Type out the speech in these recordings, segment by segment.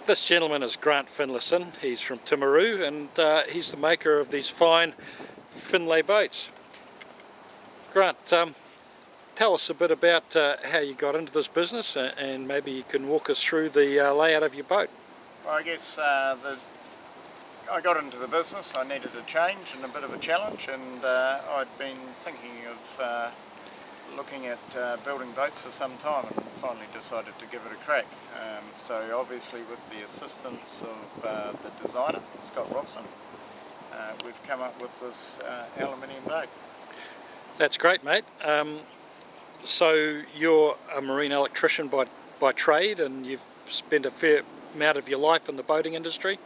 This gentleman is Grant Finlay. He's from Timaru, and he's the maker of these fine Finlay boats. Grant, tell us a bit about how you got into this business, and maybe you can walk us through the layout of your boat. Well, I guess I got into the business. I needed a change and a bit of a challenge, and I'd been thinking of looking at building boats for some time, and finally decided to give it a crack. So obviously with the assistance of the designer, Scott Robson, we've come up with this aluminium boat. That's great, mate. So you're a marine electrician by trade, and you've spent a fair amount of your life in the boating industry?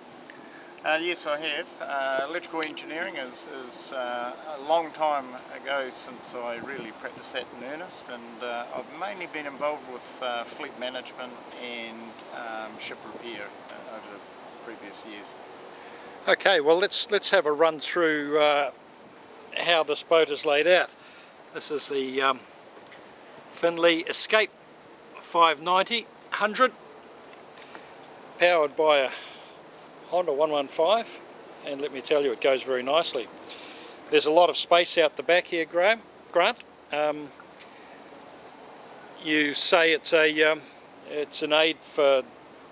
Yes, I have. Electrical engineering is a long time ago since I really practiced that in earnest, and I've mainly been involved with fleet management and ship repair over the previous years. Okay, well let's have a run through how this boat is laid out. This is the Finlay Escape 590-100, powered by a Honda 115, and let me tell you, it goes very nicely. There's a lot of space out the back here, Grant. You say it's an aid for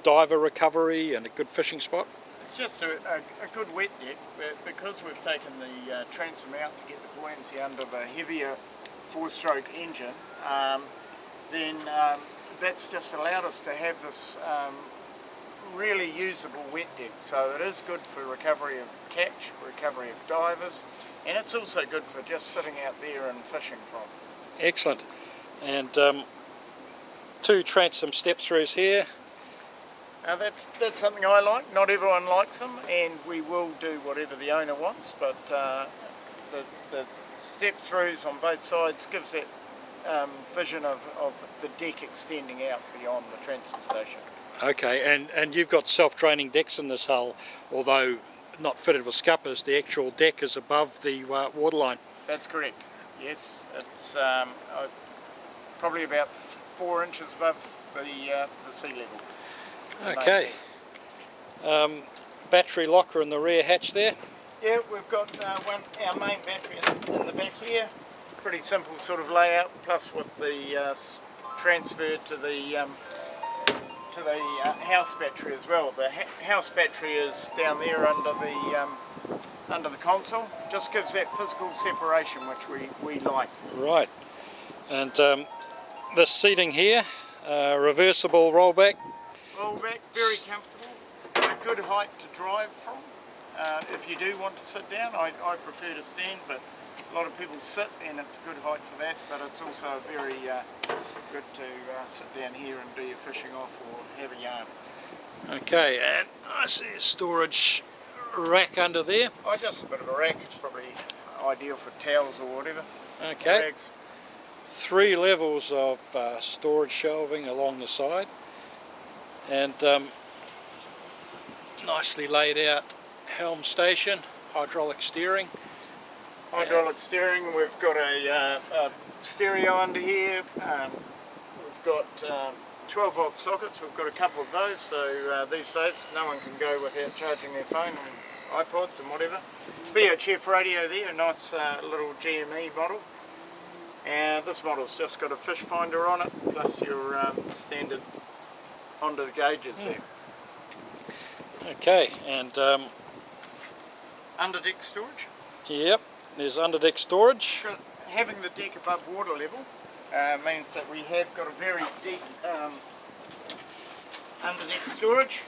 diver recovery and a good fishing spot? It's just a good wet deck, but because we've taken the transom out to get the buoyancy under the heavier four-stroke engine, then that's just allowed us to have this really usable wet deck. So it is good for recovery of catch, recovery of divers, and it's also good for just sitting out there and fishing from. Excellent. And two transom step-throughs here. That's something I like. Not everyone likes them, and we will do whatever the owner wants, but the step-throughs on both sides gives that vision of the deck extending out beyond the transom station. Okay, and you've got self-draining decks in this hull, although not fitted with scuppers. The actual deck is above the waterline. That's correct, yes. It's probably about 4 inches above the sea level. Okay. Battery locker in the rear hatch there. Yeah, we've got our main battery in the back here. Pretty simple sort of layout, plus with the transfer to the house battery as well. The house battery is down there under the console. Just gives that physical separation which we like. Right. And the seating here, reversible rollback. Rollback, very comfortable. A good height to drive from. If you do want to sit down, I prefer to stand, but a lot of people sit, and it's a good height for that, but it's also very good to sit down here and do your fishing off or have a yarn. Okay, and I see a storage rack under there. Oh, just a bit of a rack. It's probably ideal for towels or whatever. Okay. Rags. 3 levels of storage shelving along the side, and nicely laid out helm station, hydraulic steering. Hydraulic steering, we've got a stereo under here, we've got 12 volt sockets, we've got a couple of those, so these days no one can go without charging their phone and iPods and whatever. VHF radio there, a nice little GME model, and this model's just got a fish finder on it, plus your standard Honda gauges there. Okay, and underdeck storage. Yep, there's underdeck storage. Having the deck above water level means that we have got a very deep underdeck storage.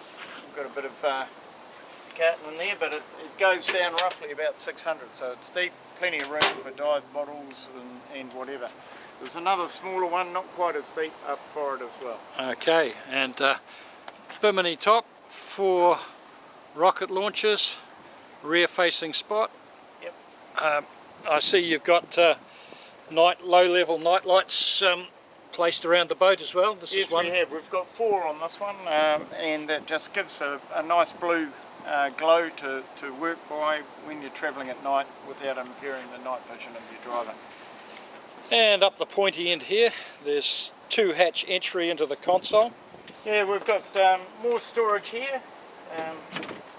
We've got a bit of carton in there, but it goes down roughly about 600, so it's deep, plenty of room for dive bottles and whatever. There's another smaller one, not quite as deep, up for it as well. Okay, and bimini top for rocket launchers, rear facing spot. Yep. I see you've got low-level night lights placed around the boat as well. Yes, we have. We've got 4 on this one, and that just gives a nice blue glow to work by when you're travelling at night without impairing the night vision of your driver. And up the pointy end here, there's 2 hatch entry into the console. Yeah, we've got more storage here,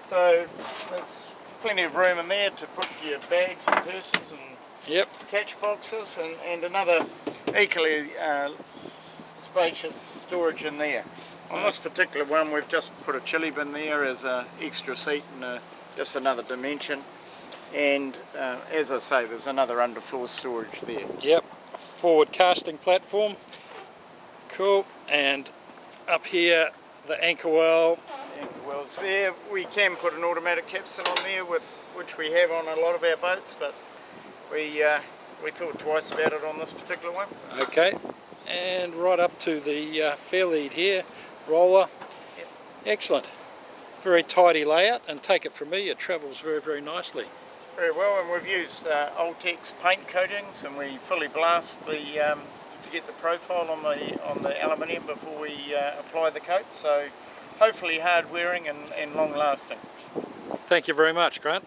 so there's plenty of room in there to put your bags and purses and Yep. catch boxes, and another equally spacious storage in there. On this particular one, we've just put a chili bin there as an extra seat and just another dimension. And as I say, there's another underfloor storage there. Yep. Forward casting platform. Cool. And up here, the anchor well. Anchor wells there. We can put an automatic capstan on there, which we have on a lot of our boats, but we thought twice about it on this particular one. Okay. And right up to the fair lead here, roller. Yep. Excellent. Very tidy layout, and take it from me, it travels very, very nicely. Very well, and we've used Ultex paint coatings, and we fully blast the to get the profile on the aluminium before we apply the coat. So hopefully hard wearing and long lasting. Thank you very much, Grant.